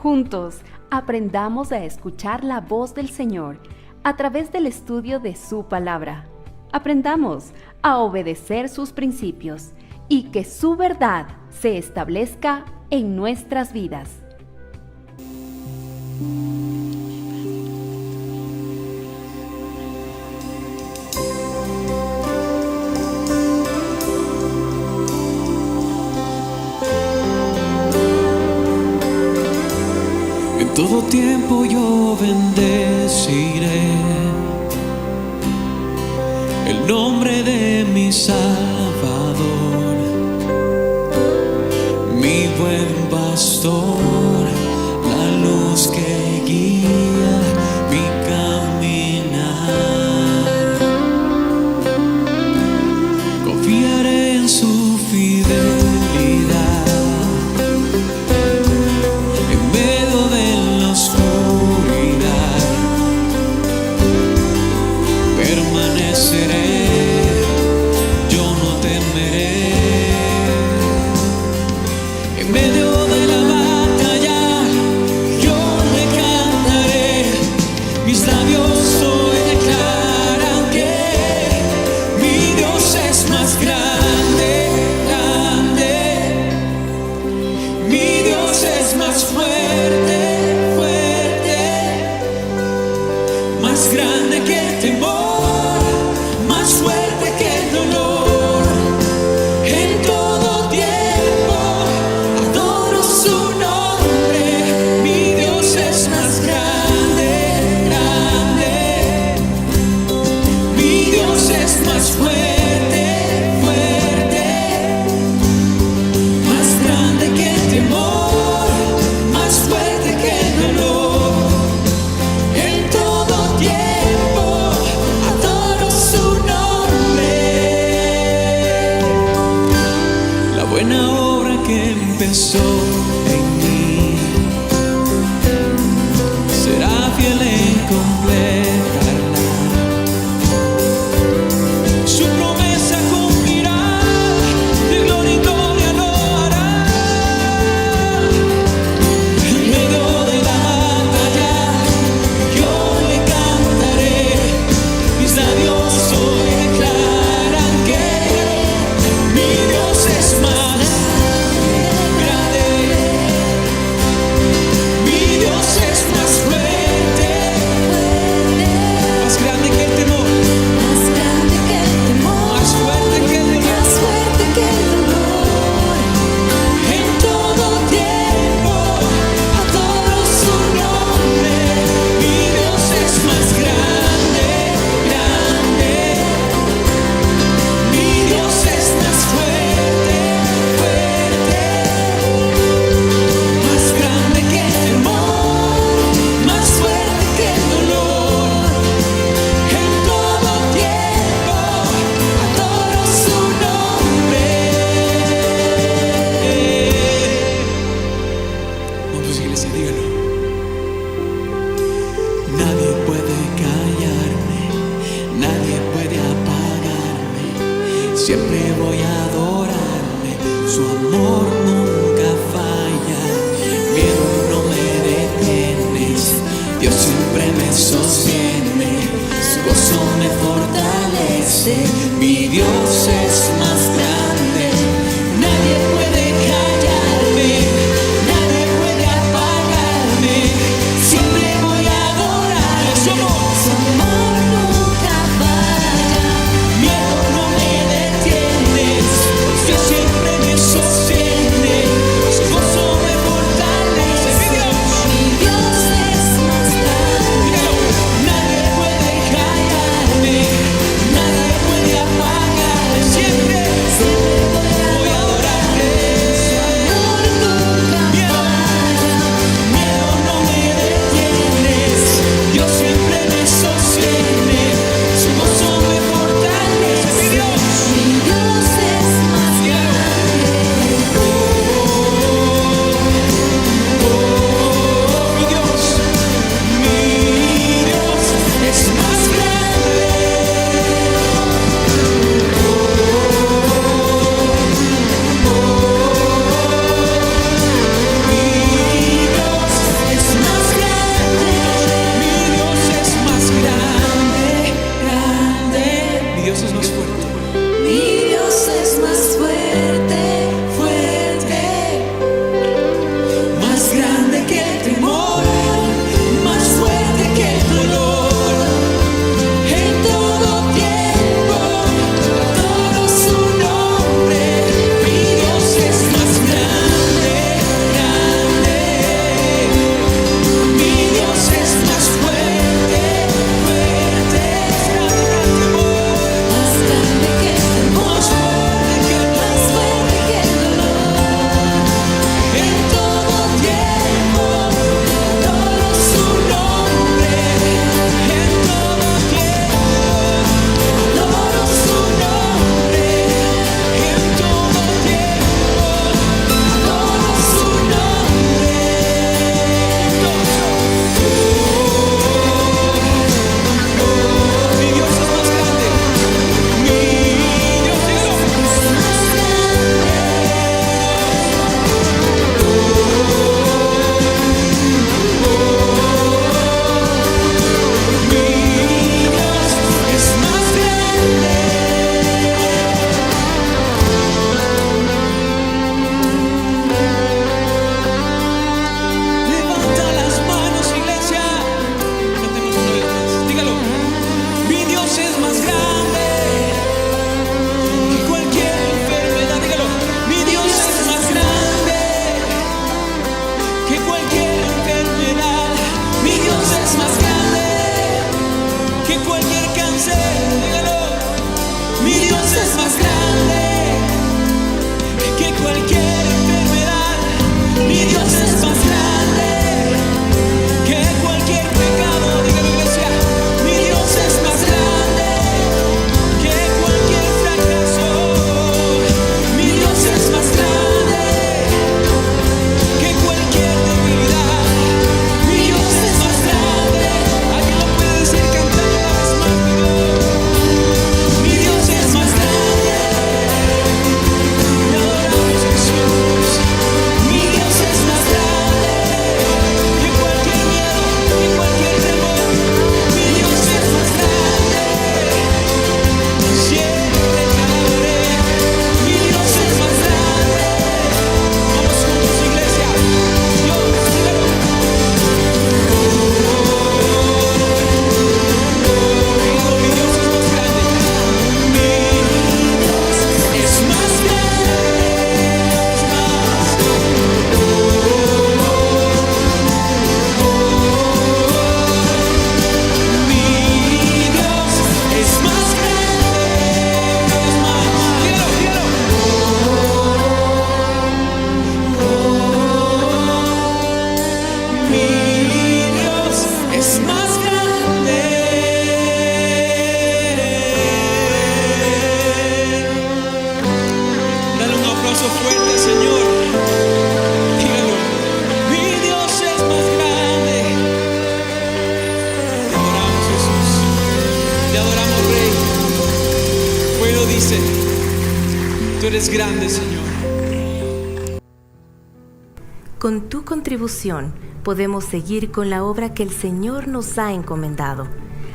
Juntos, aprendamos a escuchar la voz del Señor a través del estudio de su palabra. Aprendamos a obedecer sus principios y que su verdad se establezca en nuestras vidas. En todo tiempo yo bendeciré el nombre de mi Salvador, mi buen pastor, la luz que guía mi caminar. Confiaré en su fidelidad en medio de la oscuridad. Permaneceré, yo no temeré. En medio de la batalla yo le cantaré. Mis labios hoy declaran que mi Dios es más grande, grande. Mi Dios es más fuerte, fuerte. Más grande que el temor, más fuerte que el dolor. En todo tiempo adoro su nombre. Mi Dios es más grande, grande. Mi Dios es más fuerte, fuerte. Más grande que el temor, más fuerte que el dolor. En todo tiempo adoro su nombre. La buena obra que empezó en mí será fiel en completarla. Su promesa cumplirá, de gloria en gloria lo hará. En medio de la batalla yo le cantaré. Mis labios hoy declaran que mi Dios es más grande. Mi Dios es más fuerte, más grande que el temor, más fuerte que el dolor. En todo tiempo adoro su nombre. Mi Dios es más grande, grande. Mi Dios es más fuerte, fuerte. Más grande que el temor, más fuerte que el dolor. En todo tiempo adoro su nombre. Vamos, iglesia, díganlo. Nadie puede callarme, nadie puede apagarme. Siempre voy a adorarme, su amor nunca falla. Miedo no me detienes, Dios siempre me sostiene. Su gozo me fortalece, mi Dios es más grande. Nadie puede callarme, nadie puede apagarme. Siempre voy a adorar su amor nunca falla. Miedo no me detienes, Dios siempre me sostiene. grande, Señor. Con tu contribución podemos seguir con la obra que el Señor nos ha encomendado.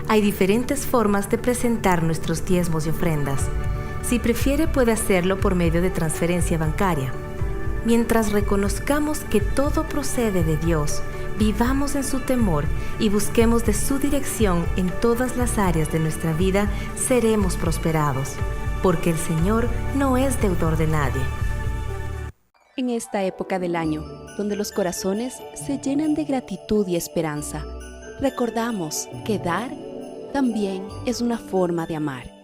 Hay diferentes formas de presentar nuestros diezmos y ofrendas. Si prefiere, puede hacerlo por medio de transferencia bancaria. Mientras reconozcamos que todo procede de Dios, vivamos en su temor y busquemos de su dirección en todas las áreas de nuestra vida, seremos prosperados, porque el Señor no es deudor de nadie. En esta época del año, donde los corazones se llenan de gratitud y esperanza, recordamos que dar también es una forma de amar.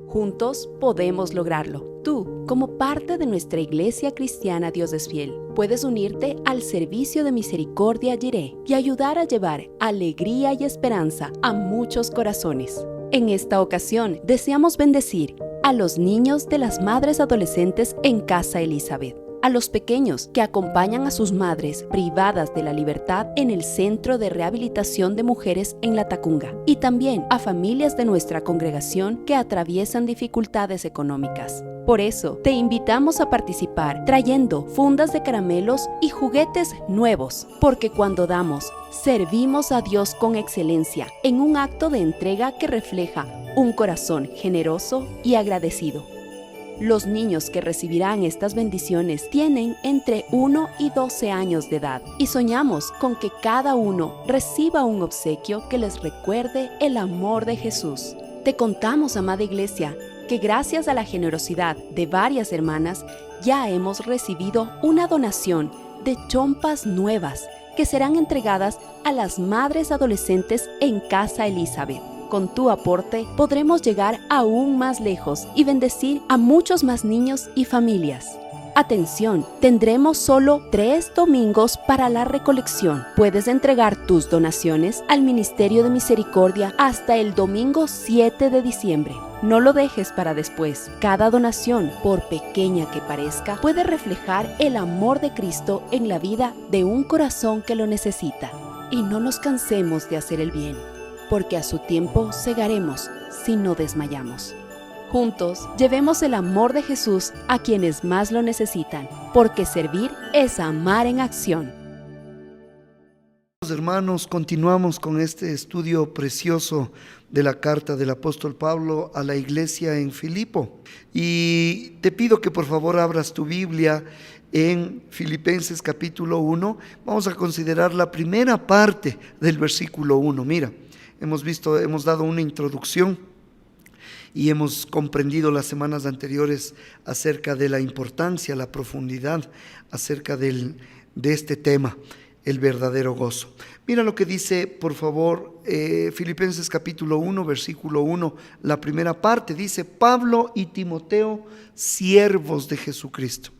Juntos podemos lograrlo. Tú, como parte de nuestra Iglesia Cristiana Dios es Fiel, puedes unirte al servicio de misericordia Jireh y ayudar a llevar alegría y esperanza a muchos corazones. En esta ocasión, deseamos bendecir a los niños de las madres adolescentes en Casa Elizabeth, a los pequeños que acompañan a sus madres privadas de la libertad en el Centro de Rehabilitación de Mujeres en La Tacunga, y también a familias de nuestra congregación que atraviesan dificultades económicas. Por eso, te invitamos a participar trayendo fundas de caramelos y juguetes nuevos, porque cuando damos, servimos a Dios con excelencia en un acto de entrega que refleja un corazón generoso y agradecido. Los niños que recibirán estas bendiciones tienen entre 1 y 12 años de edad y soñamos con que cada uno reciba un obsequio que les recuerde el amor de Jesús. Te contamos, amada Iglesia, que gracias a la generosidad de varias hermanas ya hemos recibido una donación de chompas nuevas que serán entregadas a las madres adolescentes en Casa Elizabeth. Con tu aporte podremos llegar aún más lejos y bendecir a muchos más niños y familias. Atención, tendremos solo 3 domingos para la recolección. Puedes entregar tus donaciones al Ministerio de Misericordia hasta el domingo 7 de diciembre. No lo dejes para después. Cada donación, por pequeña que parezca, puede reflejar el amor de Cristo en la vida de un corazón que lo necesita. Y no nos cansemos de hacer el bien, porque a su tiempo segaremos si no desmayamos. Juntos, llevemos el amor de Jesús a quienes más lo necesitan, porque servir es amar en acción. Hermanos, continuamos con este estudio precioso de la carta del apóstol Pablo a la iglesia en Filipo. Y te pido que por favor abras tu Biblia en Filipenses capítulo 1. Vamos a considerar la primera parte del versículo 1. Mira, hemos dado una introducción y hemos comprendido las semanas anteriores acerca de la importancia, la profundidad acerca de este tema, el verdadero gozo. Mira lo que dice, por favor, Filipenses capítulo 1, versículo 1, la primera parte, dice: Pablo y Timoteo, siervos de Jesucristo.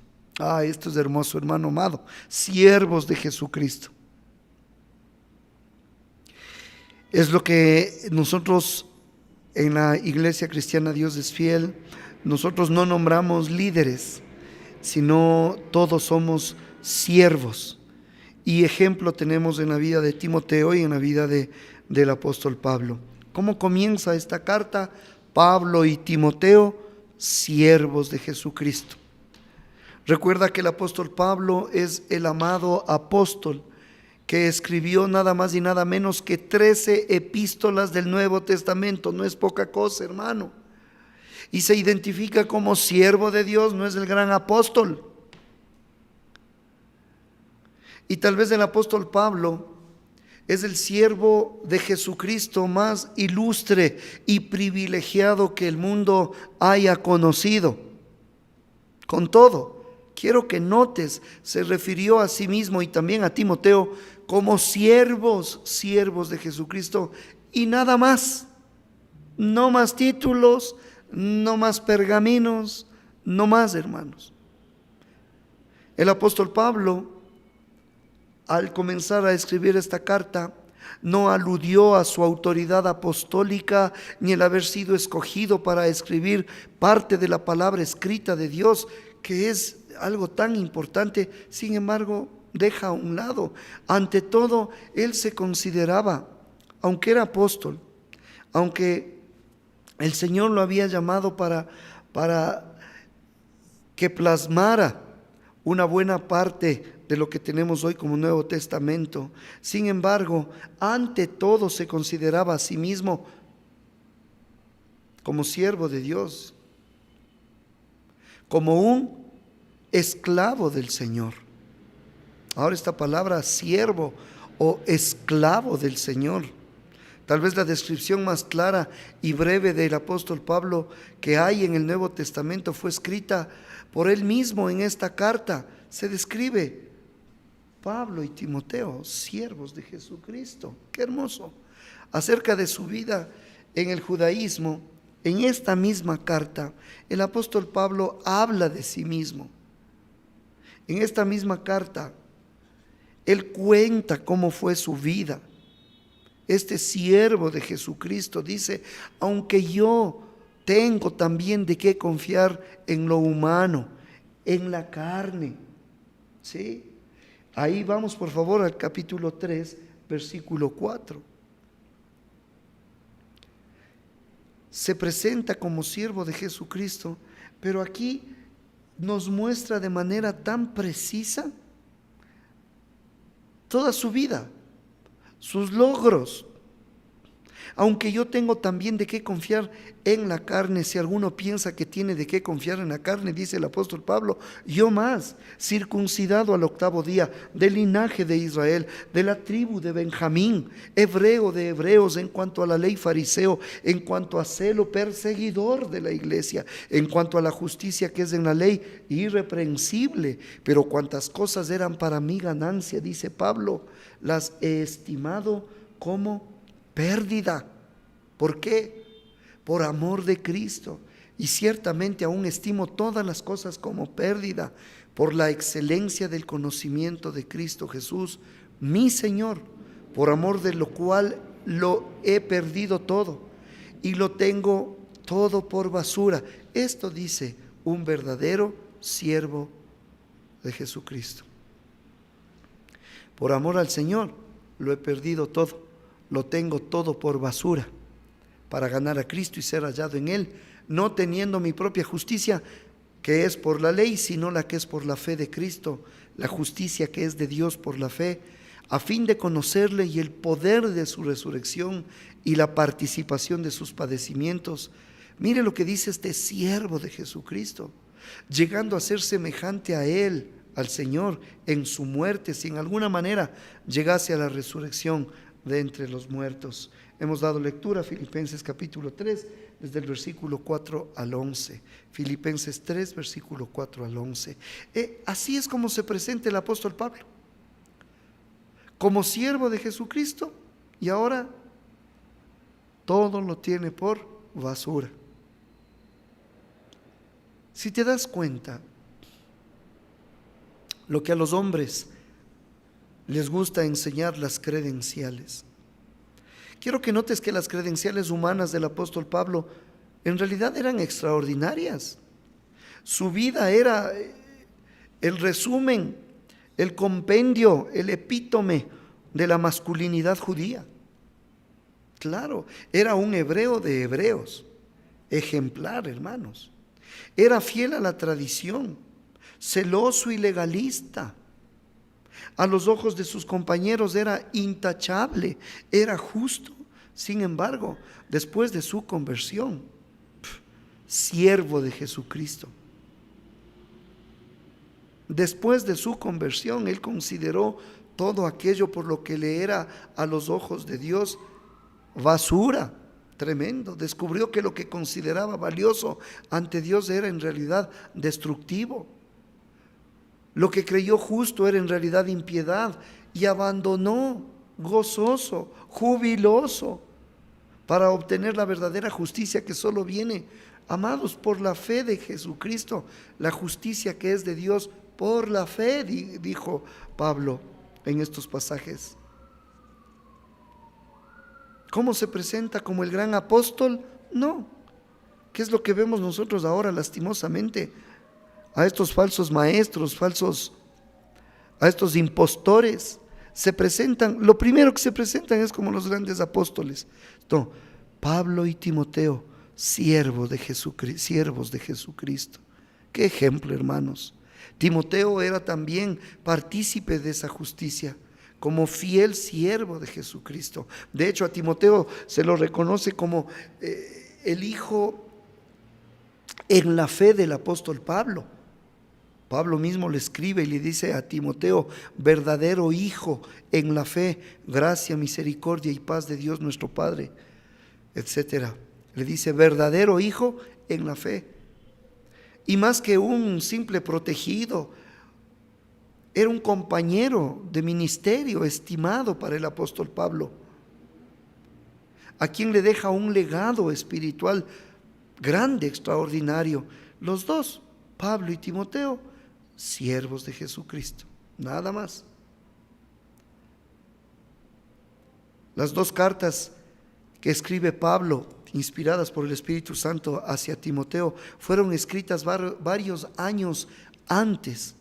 Esto es hermoso, hermano amado, siervos de Jesucristo. Es lo que nosotros en la Iglesia Cristiana Dios es Fiel, nosotros no nombramos líderes, sino todos somos siervos. Y ejemplo tenemos en la vida de Timoteo y en la vida del apóstol Pablo. ¿Cómo comienza esta carta? Pablo y Timoteo, siervos de Jesucristo. Recuerda que el apóstol Pablo es el amado apóstol que escribió nada más y nada menos que 13 epístolas del Nuevo Testamento. No es poca cosa, hermano. Y se identifica como siervo de Dios, no es el gran apóstol. Y tal vez el apóstol Pablo es el siervo de Jesucristo más ilustre y privilegiado que el mundo haya conocido. Con todo, quiero que notes, se refirió a sí mismo y también a Timoteo como siervos de Jesucristo y nada más. No más títulos, no más pergaminos, no más, hermanos. El apóstol Pablo, al comenzar a escribir esta carta, no aludió a su autoridad apostólica ni el haber sido escogido para escribir parte de la palabra escrita de Dios, que es algo tan importante. Sin embargo, deja a un lado. Ante todo, él se consideraba, aunque era apóstol, aunque el Señor lo había llamado para que plasmara una buena parte de lo que tenemos hoy como Nuevo Testamento. Sin embargo, ante todo se consideraba a sí mismo como siervo de Dios, como un esclavo del Señor. Ahora esta palabra siervo o esclavo del Señor, tal vez la descripción más clara y breve del apóstol Pablo que hay en el Nuevo Testamento, fue escrita por él mismo en esta carta. Se describe Pablo y Timoteo, siervos de Jesucristo. Qué hermoso. Acerca de su vida en el judaísmo, en esta misma carta, el apóstol Pablo habla de sí mismo. En esta misma carta, él cuenta cómo fue su vida. Este siervo de Jesucristo dice: aunque yo tengo también de qué confiar en lo humano, en la carne. ¿Sí? Ahí vamos por favor al capítulo 3, versículo 4. Se presenta como siervo de Jesucristo, pero aquí nos muestra de manera tan precisa toda su vida, sus logros. Aunque yo tengo también de qué confiar en la carne, si alguno piensa que tiene de qué confiar en la carne, dice el apóstol Pablo, yo más, circuncidado al 8º día, del linaje de Israel, de la tribu de Benjamín, hebreo de hebreos, en cuanto a la ley fariseo, en cuanto a celo, perseguidor de la iglesia, en cuanto a la justicia que es en la ley, irreprensible. Pero cuantas cosas eran para mi ganancia, dice Pablo, las he estimado como pérdida. ¿Por qué? Por amor de Cristo. Y ciertamente aún estimo todas las cosas como pérdida por la excelencia del conocimiento de Cristo Jesús, mi Señor, por amor de lo cual lo he perdido todo y lo tengo todo por basura. Esto dice un verdadero siervo de Jesucristo. Por amor al Señor lo he perdido todo. Lo tengo todo por basura para ganar a Cristo y ser hallado en Él, no teniendo mi propia justicia que es por la ley, sino la que es por la fe de Cristo, la justicia que es de Dios por la fe, a fin de conocerle y el poder de su resurrección y la participación de sus padecimientos. Mire lo que dice este siervo de Jesucristo, llegando a ser semejante a Él, al Señor, en su muerte, si en alguna manera llegase a la resurrección de entre los muertos. Hemos dado lectura a Filipenses capítulo 3, desde el versículo 4 al 11. Filipenses 3, versículo 4 al 11. Así es como se presenta el apóstol Pablo, como siervo de Jesucristo, y ahora todo lo tiene por basura. Si te das cuenta, lo que a los hombres les gusta enseñar, las credenciales. Quiero que notes que las credenciales humanas del apóstol Pablo en realidad eran extraordinarias. Su vida era el resumen, el compendio, el epítome de la masculinidad judía. Claro, era un hebreo de hebreos, ejemplar, hermanos. Era fiel a la tradición, celoso y legalista. A los ojos de sus compañeros era intachable, era justo. Sin embargo, después de su conversión, siervo de Jesucristo. Después de su conversión, él consideró todo aquello por lo que le era a los ojos de Dios basura. Tremendo. Descubrió que lo que consideraba valioso ante Dios era en realidad destructivo. Lo que creyó justo era en realidad impiedad, y abandonó gozoso, jubiloso, para obtener la verdadera justicia que solo viene, amados, por la fe de Jesucristo, la justicia que es de Dios por la fe, dijo Pablo en estos pasajes. ¿Cómo se presenta como el gran apóstol? No. ¿Qué es lo que vemos nosotros ahora lastimosamente? A estos falsos maestros, a estos impostores, se presentan, lo primero que se presentan es como los grandes apóstoles. No, Pablo y Timoteo, siervos de Jesucristo. Qué ejemplo, hermanos. Timoteo era también partícipe de esa justicia, como fiel siervo de Jesucristo. De hecho, a Timoteo se lo reconoce como el hijo en la fe del apóstol Pablo. Pablo mismo le escribe y le dice a Timoteo: verdadero hijo en la fe, gracia, misericordia y paz de Dios nuestro Padre, etcétera. Le dice verdadero hijo en la fe. Y más que un simple protegido, era un compañero de ministerio estimado para el apóstol Pablo, a quien le deja un legado espiritual grande, extraordinario. Los dos, Pablo y Timoteo, siervos de Jesucristo, nada más. Las dos cartas que escribe Pablo, inspiradas por el Espíritu Santo hacia Timoteo, fueron escritas varios años antes.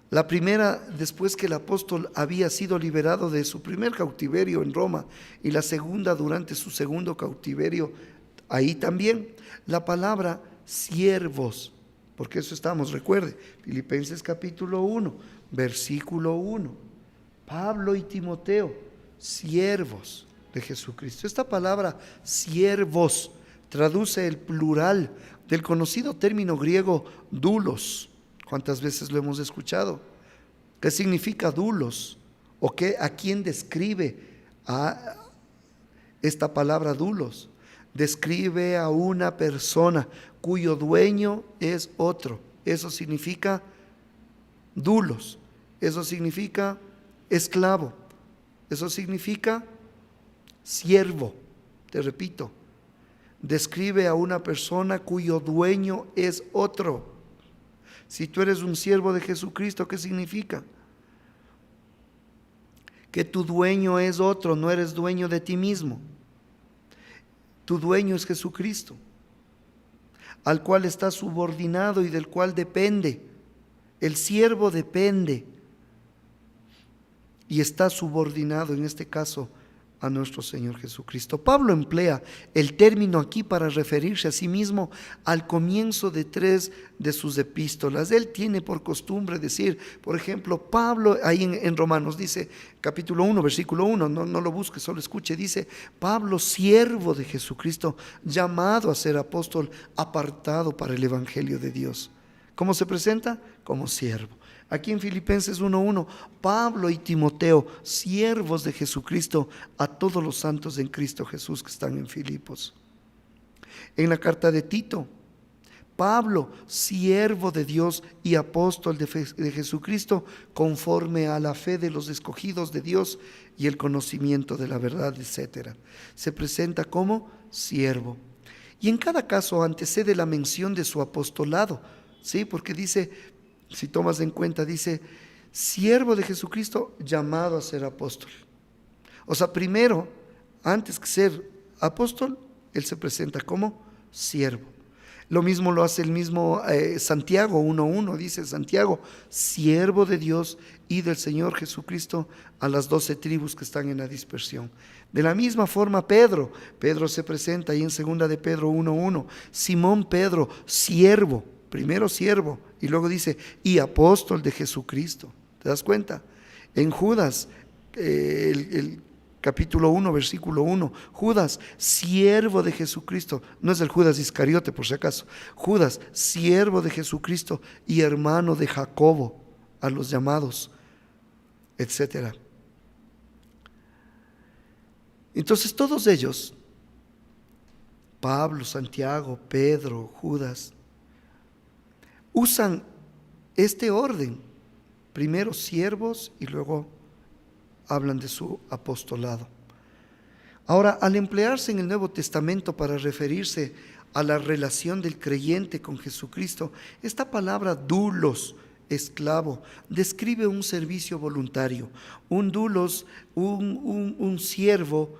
La primera después que el apóstol había sido liberado de su primer cautiverio en Roma, y la segunda durante su segundo cautiverio ahí también. La palabra siervos, porque eso estamos, recuerde, Filipenses capítulo 1, versículo 1. Pablo y Timoteo, siervos de Jesucristo. Esta palabra siervos traduce el plural del conocido término griego doulos. ¿Cuántas veces lo hemos escuchado? ¿Qué significa doulos? ¿O a quién describe a esta palabra doulos? Describe a una persona cuyo dueño es otro. Eso significa doulos. Eso significa esclavo. Eso significa siervo. Te repito, describe a una persona cuyo dueño es otro. Si tú eres un siervo de Jesucristo, ¿qué significa? Que tu dueño es otro, no eres dueño de ti mismo. Tu dueño es Jesucristo, al cual estás subordinado y del cual depende. El siervo depende y está subordinado, en este caso, a nuestro Señor Jesucristo. Pablo emplea el término aquí para referirse a sí mismo al comienzo de 3 de sus epístolas. Él tiene por costumbre decir, por ejemplo, Pablo, ahí en Romanos dice, capítulo 1, versículo 1, no lo busque, solo escuche, dice: Pablo, siervo de Jesucristo, llamado a ser apóstol, apartado para el evangelio de Dios. ¿Cómo se presenta? Como siervo. Aquí en Filipenses 1:1, Pablo y Timoteo, siervos de Jesucristo, a todos los santos en Cristo Jesús que están en Filipos. En la carta de Tito, Pablo, siervo de Dios y apóstol de Jesucristo, conforme a la fe de los escogidos de Dios y el conocimiento de la verdad, etc. Se presenta como siervo. Y en cada caso antecede la mención de su apostolado, ¿sí? Porque dice, si tomas en cuenta, dice siervo de Jesucristo llamado a ser apóstol. O sea, primero, antes que ser apóstol, él se presenta como siervo. Lo mismo lo hace el mismo Santiago 1:1, dice Santiago, siervo de Dios y del Señor Jesucristo a las 12 tribus que están en la dispersión. De la misma forma Pedro se presenta ahí en 2 de Pedro 1:1, Simón Pedro, siervo. Primero siervo y luego dice y apóstol de Jesucristo. ¿Te das cuenta? En Judas, el capítulo 1, versículo 1, Judas, siervo de Jesucristo. No es el Judas Iscariote, por si acaso. Judas, siervo de Jesucristo y hermano de Jacobo, a los llamados, etcétera. Entonces todos ellos, Pablo, Santiago, Pedro, Judas, usan este orden, primero siervos y luego hablan de su apostolado. Ahora, al emplearse en el Nuevo Testamento para referirse a la relación del creyente con Jesucristo, esta palabra doulos, esclavo, describe un servicio voluntario. Un doulos, un siervo,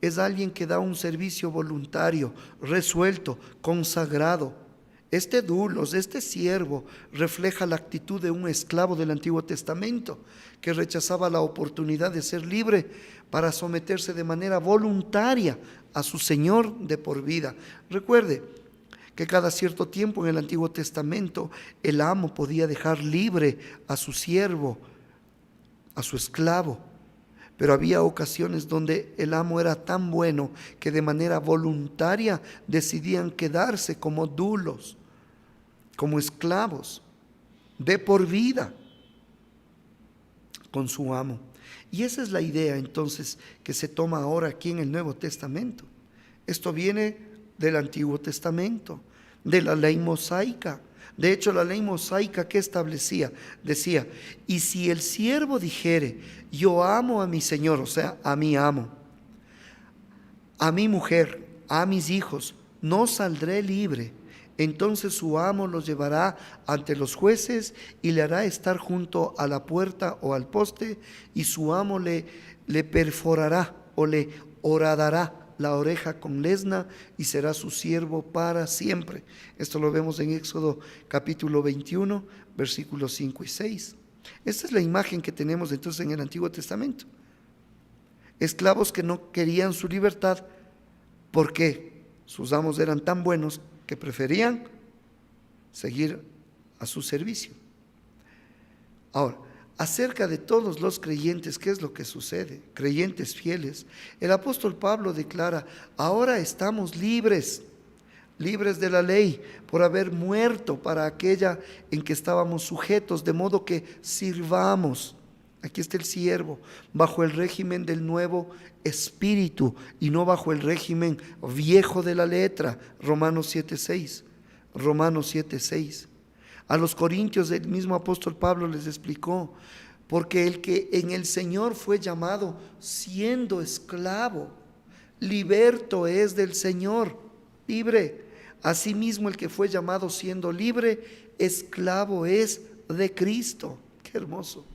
es alguien que da un servicio voluntario, resuelto, consagrado. Este doulos, este siervo, refleja la actitud de un esclavo del Antiguo Testamento que rechazaba la oportunidad de ser libre para someterse de manera voluntaria a su Señor de por vida. Recuerde que cada cierto tiempo en el Antiguo Testamento el amo podía dejar libre a su siervo, a su esclavo. Pero había ocasiones donde el amo era tan bueno que de manera voluntaria decidían quedarse como dulos, como esclavos, de por vida con su amo. Y esa es la idea entonces que se toma ahora aquí en el Nuevo Testamento. Esto viene del Antiguo Testamento, de la ley mosaica. De hecho, la ley mosaica, ¿qué establecía? Decía, y si el siervo dijere, yo amo a mi señor, o sea, a mi amo, a mi mujer, a mis hijos, no saldré libre, entonces su amo los llevará ante los jueces y le hará estar junto a la puerta o al poste, y su amo le perforará o le horadará la oreja con lesna y será su siervo para siempre. Esto lo vemos en Éxodo capítulo 21, versículos 5 y 6. Esta es la imagen que tenemos entonces en el Antiguo Testamento. Esclavos que no querían su libertad porque sus amos eran tan buenos que preferían seguir a su servicio. Ahora, acerca de todos los creyentes, ¿qué es lo que sucede? Creyentes fieles. El apóstol Pablo declara, ahora estamos libres de la ley, por haber muerto para aquella en que estábamos sujetos, de modo que sirvamos. Aquí está el siervo, bajo el régimen del nuevo espíritu y no bajo el régimen viejo de la letra. Romanos 7:6. Romanos 7:6. A los corintios el mismo apóstol Pablo les explicó, porque el que en el Señor fue llamado siendo esclavo, liberto es del Señor, libre. Asimismo el que fue llamado siendo libre, esclavo es de Cristo. Qué hermoso.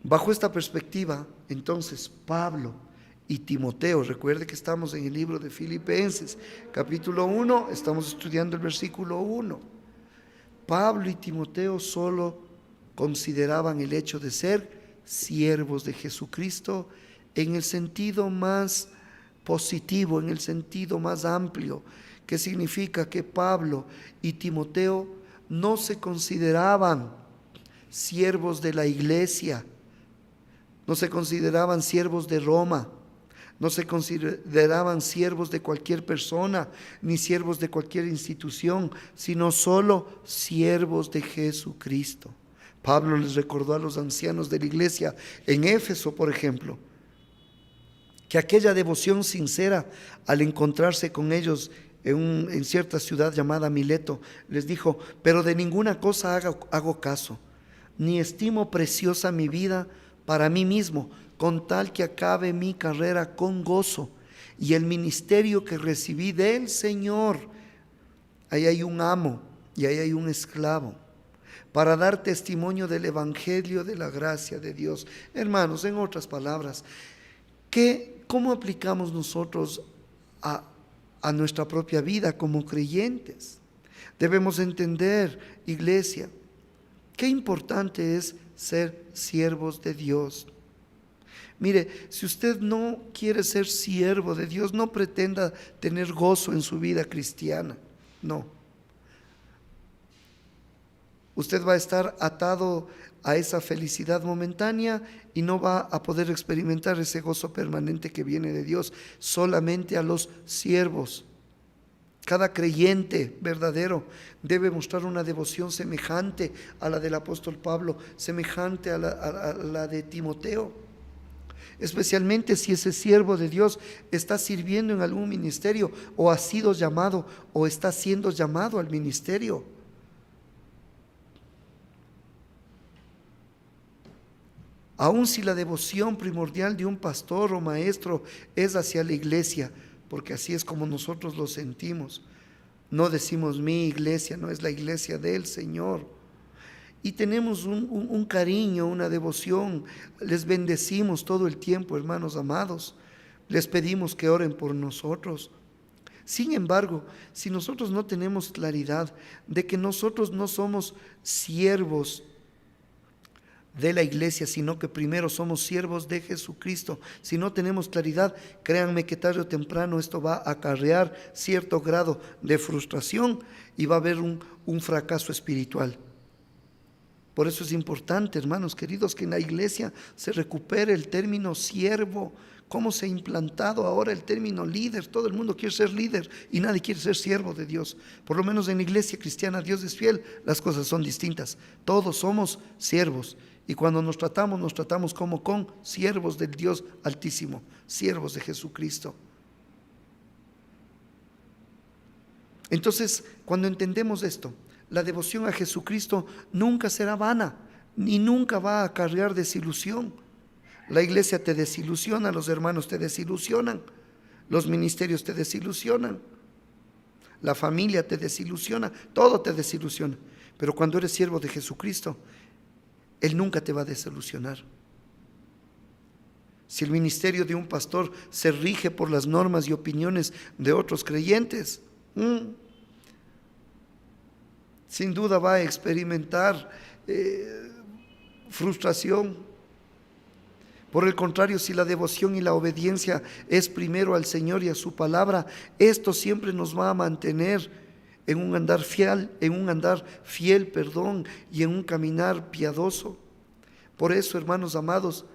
Bajo esta perspectiva, entonces, Pablo y Timoteo, recuerde que estamos en el libro de Filipenses, capítulo 1, estamos estudiando el versículo 1. Pablo y Timoteo solo consideraban el hecho de ser siervos de Jesucristo en el sentido más positivo, en el sentido más amplio, que significa que Pablo y Timoteo no se consideraban siervos de la iglesia, no se consideraban siervos de Roma, no se consideraban siervos de cualquier persona, ni siervos de cualquier institución, sino solo siervos de Jesucristo. Pablo les recordó a los ancianos de la iglesia en Éfeso, por ejemplo, que aquella devoción sincera al encontrarse con ellos en cierta ciudad llamada Mileto, les dijo, pero de ninguna cosa hago caso, ni estimo preciosa mi vida para mí mismo, con tal que acabe mi carrera con gozo y el ministerio que recibí del Señor. Ahí hay un amo y ahí hay un esclavo, para dar testimonio del evangelio de la gracia de Dios. Hermanos, en otras palabras, ¿cómo aplicamos nosotros a nuestra propia vida como creyentes? Debemos entender, iglesia, qué importante es ser siervos de Dios. Mire, si usted no quiere ser siervo de Dios, no pretenda tener gozo en su vida cristiana. No. Usted va a estar atado a esa felicidad momentánea y no va a poder experimentar ese gozo permanente que viene de Dios. Solamente a los siervos. Cada creyente verdadero debe mostrar una devoción semejante a la del apóstol Pablo, semejante a la de Timoteo. Especialmente si ese siervo de Dios está sirviendo en algún ministerio o ha sido llamado o está siendo llamado al ministerio. Aun si la devoción primordial de un pastor o maestro es hacia la iglesia, porque así es como nosotros lo sentimos. No decimos mi iglesia, no es la iglesia del Señor. Y tenemos un cariño, una devoción. Les bendecimos todo el tiempo, hermanos amados. Les pedimos que oren por nosotros. Sin embargo, si nosotros no tenemos claridad de que nosotros no somos siervos de la iglesia, sino que primero somos siervos de Jesucristo. Si no tenemos claridad, créanme que tarde o temprano esto va a acarrear cierto grado de frustración y va a haber un fracaso espiritual. Por eso es importante, hermanos queridos, que en la iglesia se recupere el término siervo. ¿Cómo se ha implantado ahora el término líder? Todo el mundo quiere ser líder y nadie quiere ser siervo de Dios. Por lo menos en la iglesia cristiana, Dios es fiel, las cosas son distintas. Todos somos siervos y cuando nos tratamos como con siervos del Dios Altísimo, siervos de Jesucristo. Entonces, cuando entendemos esto, la devoción a Jesucristo nunca será vana, ni nunca va a acarrear desilusión. La iglesia te desilusiona, los hermanos te desilusionan, los ministerios te desilusionan, la familia te desilusiona, todo te desilusiona. Pero cuando eres siervo de Jesucristo, Él nunca te va a desilusionar. Si el ministerio de un pastor se rige por las normas y opiniones de otros creyentes, sin duda va a experimentar frustración. Por el contrario, si la devoción y la obediencia es primero al Señor y a su palabra, esto siempre nos va a mantener en un andar fiel, y en un caminar piadoso. Por eso, hermanos amados,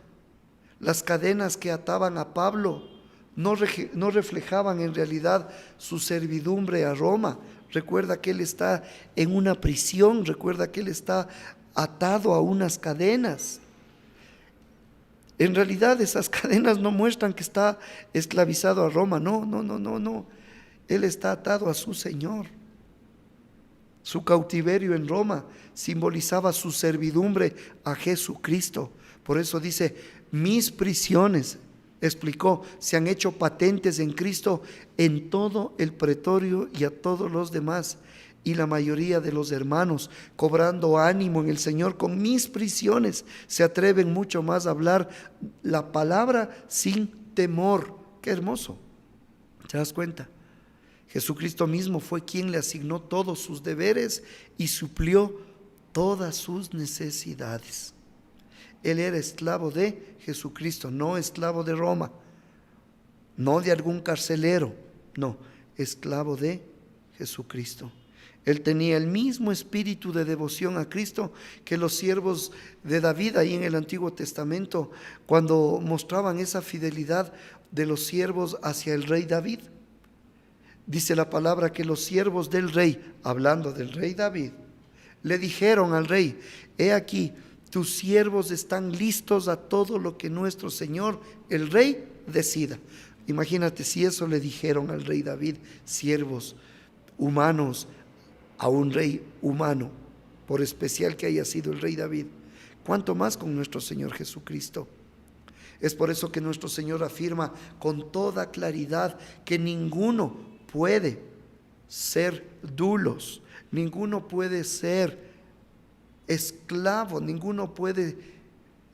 las cadenas que ataban a Pablo no reflejaban en realidad su servidumbre a Roma. Recuerda que él está en una prisión, recuerda que él está atado a unas cadenas. En realidad esas cadenas no muestran que está esclavizado a Roma, no. Él está atado a su Señor. Su cautiverio en Roma simbolizaba su servidumbre a Jesucristo. Por eso dice, mis prisiones, explicó, se han hecho patentes en Cristo en todo el pretorio y a todos los demás. Y la mayoría de los hermanos, cobrando ánimo en el Señor con mis prisiones, se atreven mucho más a hablar la palabra sin temor. Qué hermoso. ¿Te das cuenta? Jesucristo mismo fue quien le asignó todos sus deberes y suplió todas sus necesidades. Él era esclavo de Jesucristo, no esclavo de Roma, no de algún carcelero, no, esclavo de Jesucristo. Él tenía el mismo espíritu de devoción a Cristo que los siervos de David ahí en el Antiguo Testamento, cuando mostraban esa fidelidad de los siervos hacia el rey David. Dice la palabra que los siervos del rey, hablando del rey David, le dijeron al rey, he aquí, tus siervos están listos a todo lo que nuestro Señor, el rey, decida. Imagínate si eso le dijeron al rey David, siervos humanos, a un rey humano, por especial que haya sido el rey David. ¿Cuánto más con nuestro Señor Jesucristo? Es por eso que nuestro Señor afirma con toda claridad que ninguno puede ser dulos, ninguno puede ser esclavo, ninguno puede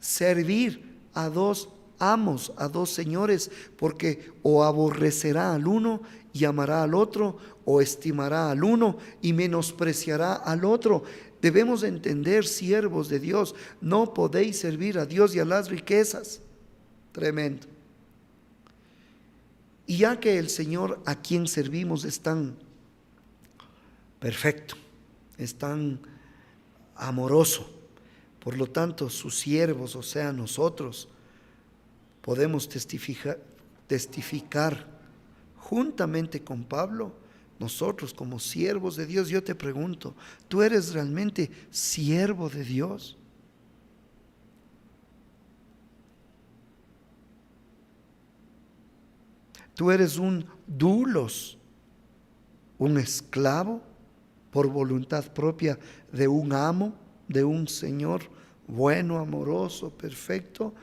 servir a dos amos, a dos señores, porque o aborrecerá al uno y amará al otro, o estimará al uno y menospreciará al otro. Debemos entender, siervos de Dios, no podéis servir a Dios y a las riquezas. Tremendo. Y ya que el Señor a quien servimos es tan perfecto, es tan amoroso, por lo tanto sus siervos, o sea nosotros, podemos testificar juntamente con Pablo, nosotros como siervos de Dios. Yo te pregunto, ¿tú eres realmente siervo de Dios? ¿Tú eres un doulos, un esclavo por voluntad propia de un amo, de un Señor bueno, amoroso, perfecto?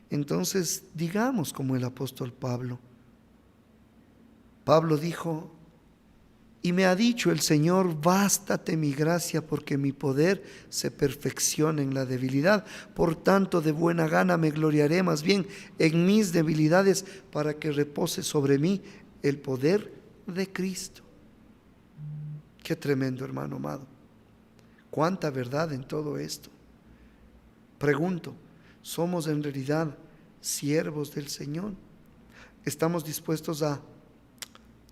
Entonces digamos como el apóstol Pablo. Pablo dijo, y me ha dicho el Señor, bástate mi gracia, porque mi poder se perfecciona en la debilidad. Por tanto, de buena gana me gloriaré más bien en mis debilidades, para que repose sobre mí el poder de Cristo. Qué tremendo, hermano amado. Cuánta verdad en todo esto. Pregunto, ¿somos en realidad siervos del Señor? ¿Estamos dispuestos a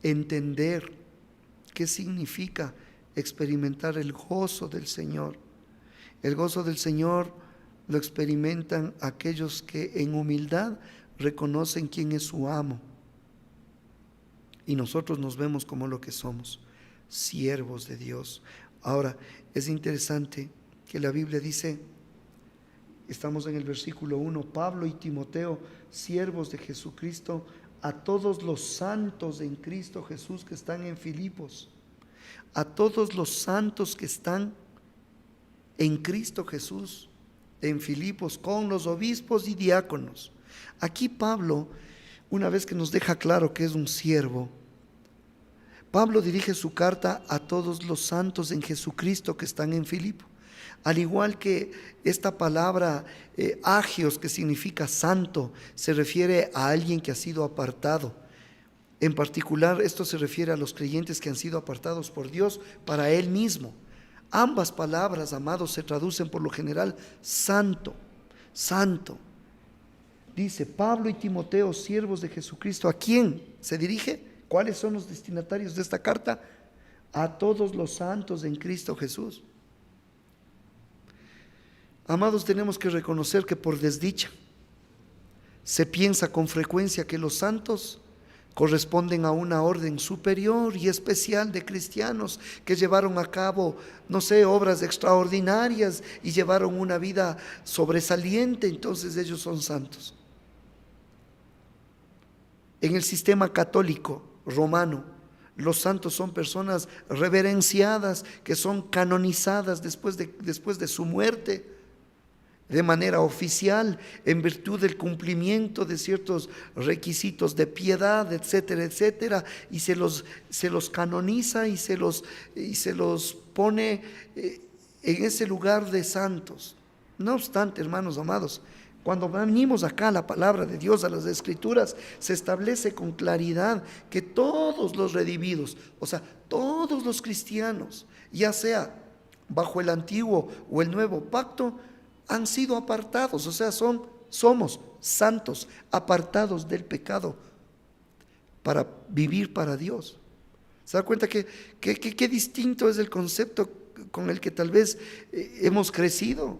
entender qué significa experimentar el gozo del Señor? El gozo del Señor lo experimentan aquellos que en humildad reconocen quién es su amo. Y nosotros nos vemos como lo que somos, siervos de Dios. Ahora, es interesante que la Biblia dice, estamos en el versículo 1, Pablo y Timoteo, siervos de Jesucristo, a todos los santos en Cristo Jesús que están en Filipos, a todos los santos que están en Cristo Jesús, en Filipos, con los obispos y diáconos. Aquí Pablo, una vez que nos deja claro que es un siervo, Pablo dirige su carta a todos los santos en Jesucristo que están en Filipo. Al igual que esta palabra agios, que significa santo, se refiere a alguien que ha sido apartado. En particular, esto se refiere a los creyentes que han sido apartados por Dios para Él mismo. Ambas palabras, amados, se traducen por lo general santo, santo. Dice Pablo y Timoteo, siervos de Jesucristo. ¿A quién se dirige? ¿Cuáles son los destinatarios de esta carta? A todos los santos en Cristo Jesús. Amados, tenemos que reconocer que por desdicha se piensa con frecuencia que los santos corresponden a una orden superior y especial de cristianos que llevaron a cabo, no sé, obras extraordinarias y llevaron una vida sobresaliente, entonces ellos son santos. En el sistema católico romano, los santos son personas reverenciadas, que son canonizadas después de su muerte, de manera oficial, en virtud del cumplimiento de ciertos requisitos de piedad, etcétera, etcétera, y se los canoniza y se los pone en ese lugar de santos. No obstante, hermanos amados, cuando venimos acá a la palabra de Dios, a las Escrituras, se establece con claridad que todos los redimidos, o sea, todos los cristianos, ya sea bajo el antiguo o el nuevo pacto, han sido apartados, o sea, somos santos, apartados del pecado para vivir para Dios. ¿Se da cuenta que qué distinto es el concepto con el que tal vez hemos crecido?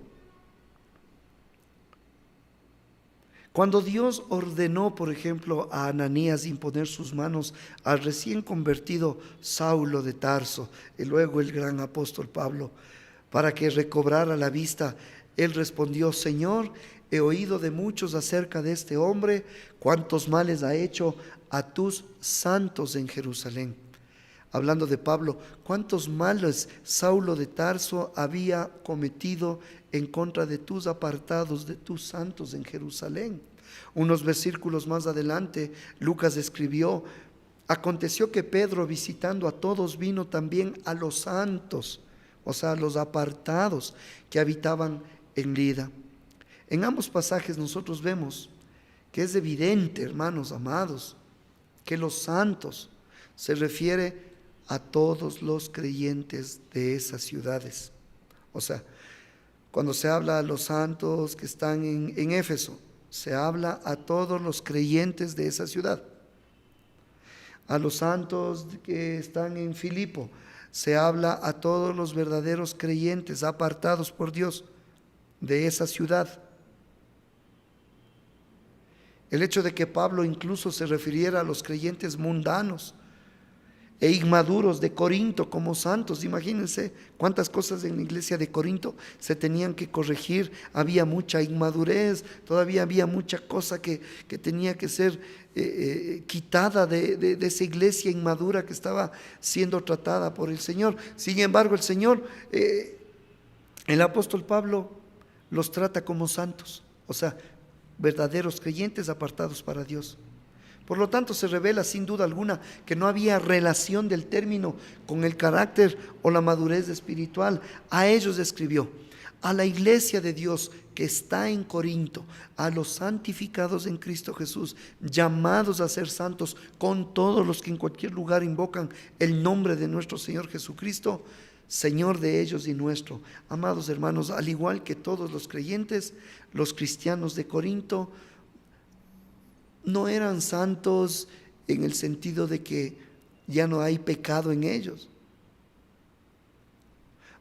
Cuando Dios ordenó, por ejemplo, a Ananías imponer sus manos al recién convertido Saulo de Tarso, y luego el gran apóstol Pablo, para que recobrara la vista, él respondió: Señor, he oído de muchos acerca de este hombre, cuántos males ha hecho a tus santos en Jerusalén. Hablando de Pablo, cuántos males Saulo de Tarso había cometido en contra de tus apartados, de tus santos en Jerusalén. Unos versículos más adelante, Lucas escribió: aconteció que Pedro, visitando a todos, vino también a los santos, o sea, a los apartados que habitaban en Lida. En ambos pasajes nosotros vemos que es evidente, hermanos amados, que los santos se refiere a todos los creyentes de esas ciudades. O sea, cuando se habla a los santos que están en Éfeso, se habla a todos los creyentes de esa ciudad. A los santos que están en Filipo, se habla a todos los verdaderos creyentes apartados por Dios de esa ciudad. El hecho de que Pablo incluso se refiriera a los creyentes mundanos e inmaduros de Corinto como santos, imagínense cuántas cosas en la iglesia de Corinto se tenían que corregir, había mucha inmadurez, todavía había mucha cosa que tenía que ser quitada de esa iglesia inmadura que estaba siendo tratada por el Señor. Sin embargo, el Señor, el apóstol Pablo los trata como santos, o sea, verdaderos creyentes apartados para Dios. Por lo tanto, se revela sin duda alguna que no había relación del término con el carácter o la madurez espiritual. A ellos escribió: a la iglesia de Dios que está en Corinto, a los santificados en Cristo Jesús, llamados a ser santos, con todos los que en cualquier lugar invocan el nombre de nuestro Señor Jesucristo, Señor de ellos y nuestro. Amados hermanos, al igual que todos los creyentes, los cristianos de Corinto no eran santos en el sentido de que ya no hay pecado en ellos.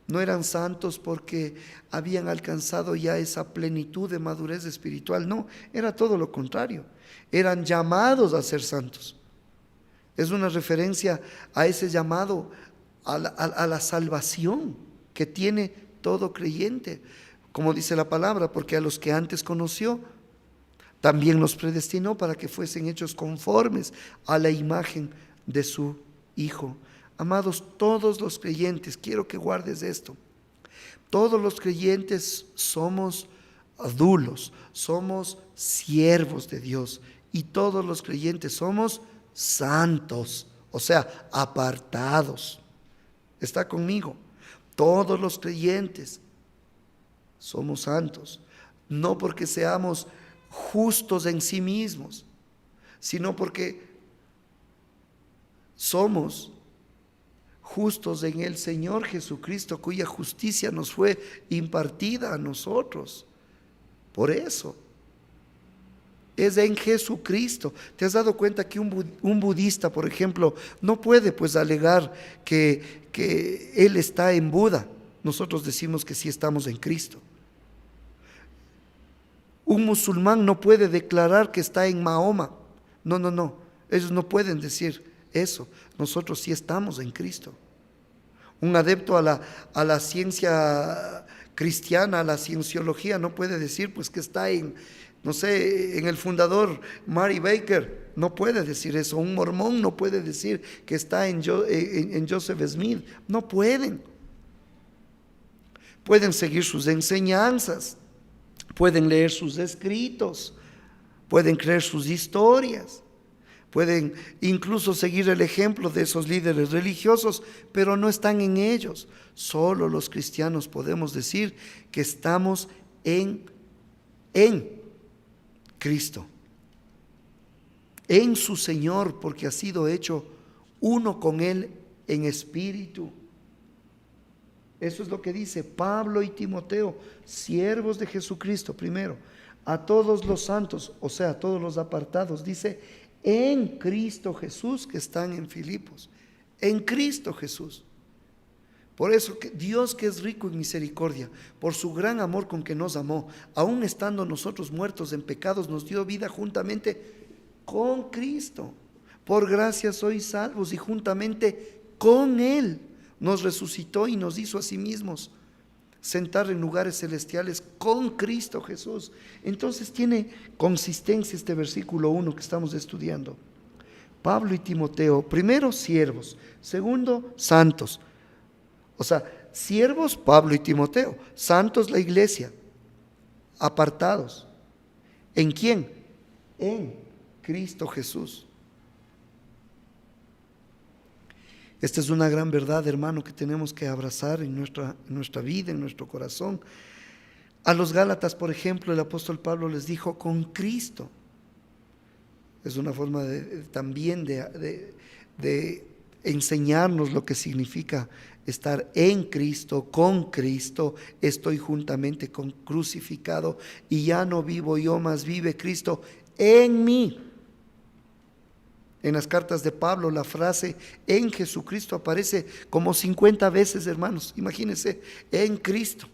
No eran santos porque habían alcanzado ya esa plenitud de madurez espiritual. No, era todo lo contrario. Eran llamados a ser santos. Es una referencia a ese llamado, a la salvación que tiene todo creyente. Como dice la palabra, porque a los que antes conoció, también los predestinó para que fuesen hechos conformes a la imagen de su Hijo. Amados, todos los creyentes, quiero que guardes esto, todos los creyentes somos adulos, somos siervos de Dios, y todos los creyentes somos santos, o sea, apartados. ¿Está conmigo? Todos los creyentes somos santos, no porque seamos justos en sí mismos, sino porque somos justos en el Señor Jesucristo, cuya justicia nos fue impartida a nosotros. Por eso es en Jesucristo. ¿Te has dado cuenta que un budista, por ejemplo, no puede pues alegar que él está en Buda? Nosotros decimos que sí estamos en Cristo. Un musulmán no puede declarar que está en Mahoma. No. Ellos no pueden decir eso. Nosotros sí estamos en Cristo. Un adepto a la ciencia cristiana, a la cienciología, no puede decir pues que está en, no sé, en el fundador Mary Baker. No puede decir eso. Un mormón no puede decir que está en Joseph Smith. No pueden. Pueden seguir sus enseñanzas, pueden leer sus escritos, pueden creer sus historias, pueden incluso seguir el ejemplo de esos líderes religiosos, pero no están en ellos. Solo los cristianos podemos decir que estamos en Cristo, en su Señor, porque ha sido hecho uno con Él en espíritu. Eso es lo que dice Pablo y Timoteo, siervos de Jesucristo, primero, a todos los santos, o sea, a todos los apartados, dice, en Cristo Jesús, que están en Filipos, en Cristo Jesús. Por eso Dios, que es rico en misericordia, por su gran amor con que nos amó, aun estando nosotros muertos en pecados, nos dio vida juntamente con Cristo. Por gracia sois salvos, y juntamente con Él nos resucitó y nos hizo a sí mismos sentar en lugares celestiales con Cristo Jesús. Entonces tiene consistencia este versículo 1 que estamos estudiando. Pablo y Timoteo, primero siervos, segundo santos. O sea, siervos Pablo y Timoteo, santos la iglesia, apartados. ¿En quién? En Cristo Jesús. Esta es una gran verdad, hermano, que tenemos que abrazar en nuestra vida, en nuestro corazón. A los Gálatas, por ejemplo, el apóstol Pablo les dijo, con Cristo. Es una forma también de enseñarnos lo que significa estar en Cristo, con Cristo. Estoy juntamente crucificado y ya no vivo yo, mas vive Cristo en mí. En las cartas de Pablo la frase en Jesucristo aparece como 50 veces, hermanos. Imagínense, en Cristo,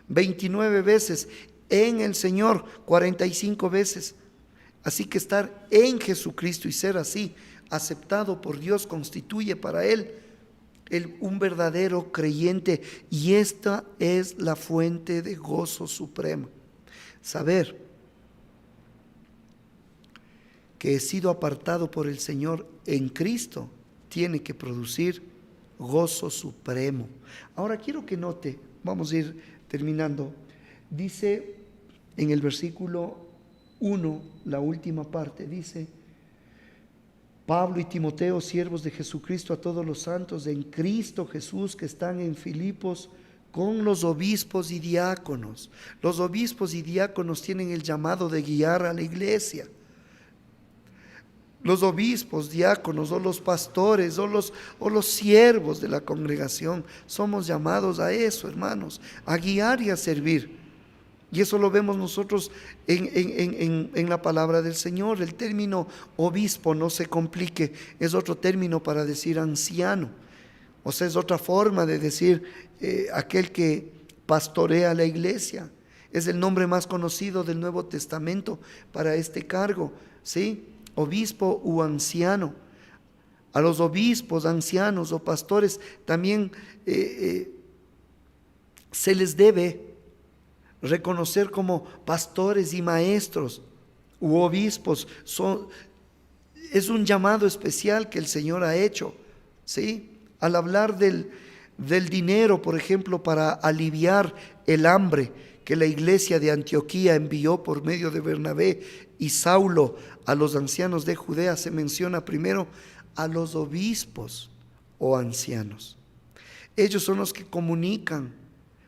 29 veces, en el Señor, 45 veces. Así que estar en Jesucristo y ser así, aceptado por Dios, constituye para Él un verdadero creyente. Y esta es la fuente de gozo supremo. Saber que he sido apartado por el Señor en Cristo tiene que producir gozo supremo. Ahora quiero que note, vamos a ir terminando, dice en el versículo 1, la última parte, dice, Pablo y Timoteo, siervos de Jesucristo, a todos los santos en Cristo Jesús que están en Filipos, con los obispos y diáconos. Los obispos y diáconos tienen el llamado de guiar a la iglesia. los obispos, diáconos o los pastores o los siervos de la congregación. Somos llamados a eso, hermanos, a guiar y a servir. Y eso lo vemos nosotros en la palabra del Señor. El término obispo, no se complique, es otro término para decir anciano. O sea, es otra forma de decir aquel que pastorea la iglesia. Es el nombre más conocido del Nuevo Testamento para este cargo, ¿sí? Obispo u anciano. A los obispos, ancianos o pastores también se les debe reconocer como pastores y maestros u obispos. Es un llamado especial que el Señor ha hecho, ¿sí? Al hablar del dinero, por ejemplo, para aliviar el hambre que la iglesia de Antioquía envió por medio de Bernabé y Saulo a los ancianos de Judea, se menciona primero a los obispos o ancianos. Ellos son los que comunican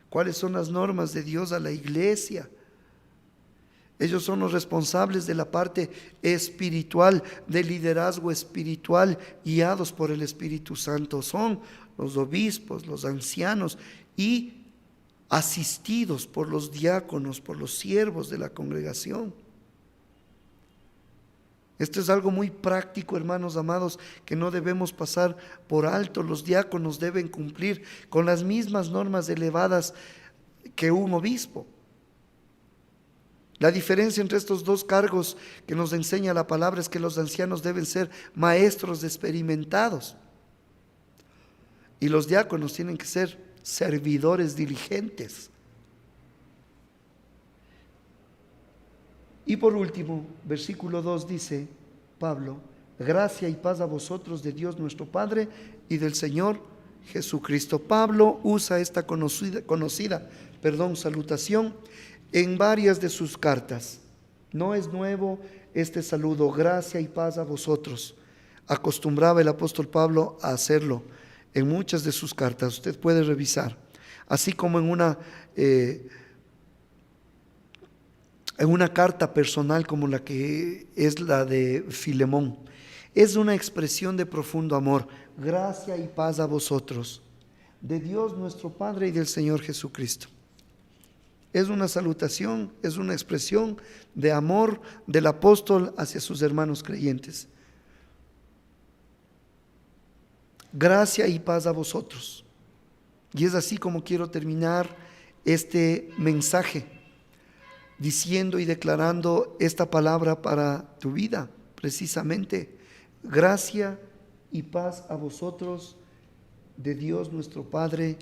cuáles son las normas de Dios a la iglesia. Ellos son los responsables de la parte espiritual, del liderazgo espiritual, guiados por el Espíritu Santo. Son los obispos, los ancianos, y asistidos por los diáconos, por los siervos de la congregación. Esto es algo muy práctico, hermanos amados, que no debemos pasar por alto. Los diáconos deben cumplir con las mismas normas elevadas que un obispo. La diferencia entre estos dos cargos que nos enseña la palabra es que los ancianos deben ser maestros experimentados y los diáconos tienen que ser servidores diligentes. Y por último, versículo 2 dice Pablo: gracia y paz a vosotros de Dios nuestro Padre y del Señor Jesucristo. Pablo usa esta conocida salutación en varias de sus cartas. No es nuevo este saludo, gracia y paz a vosotros. Acostumbraba el apóstol Pablo a hacerlo en muchas de sus cartas. Usted puede revisar, así como en una carta personal como la que es la de Filemón. Es una expresión de profundo amor. Gracia y paz a vosotros, de Dios nuestro Padre y del Señor Jesucristo. Es una salutación, es una expresión de amor del apóstol hacia sus hermanos creyentes. Gracia y paz a vosotros. Y es así como quiero terminar este mensaje, diciendo y declarando esta palabra para tu vida, precisamente. Gracia y paz a vosotros de Dios nuestro Padre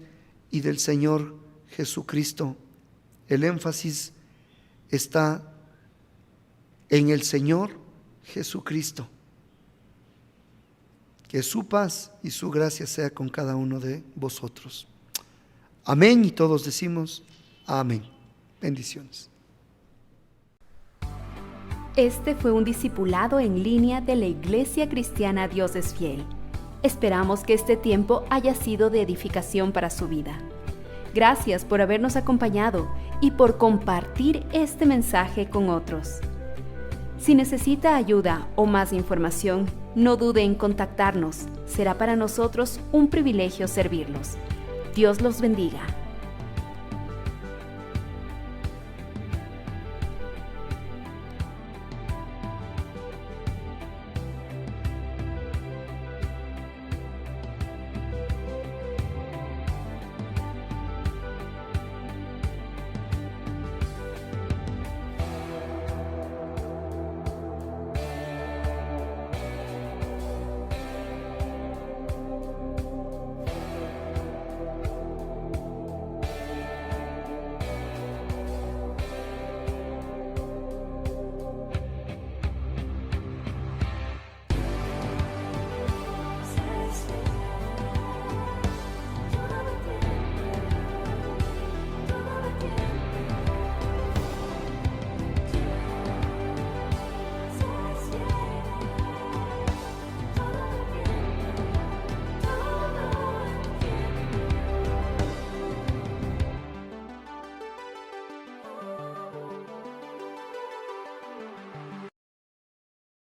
y del Señor Jesucristo. El énfasis está en el Señor Jesucristo. Que su paz y su gracia sea con cada uno de vosotros. Amén, y todos decimos amén. Bendiciones. Este fue un discipulado en línea de la Iglesia Cristiana Dios es Fiel. Esperamos que este tiempo haya sido de edificación para su vida. Gracias por habernos acompañado y por compartir este mensaje con otros. Si necesita ayuda o más información, no dude en contactarnos. Será para nosotros un privilegio servirlos. Dios los bendiga.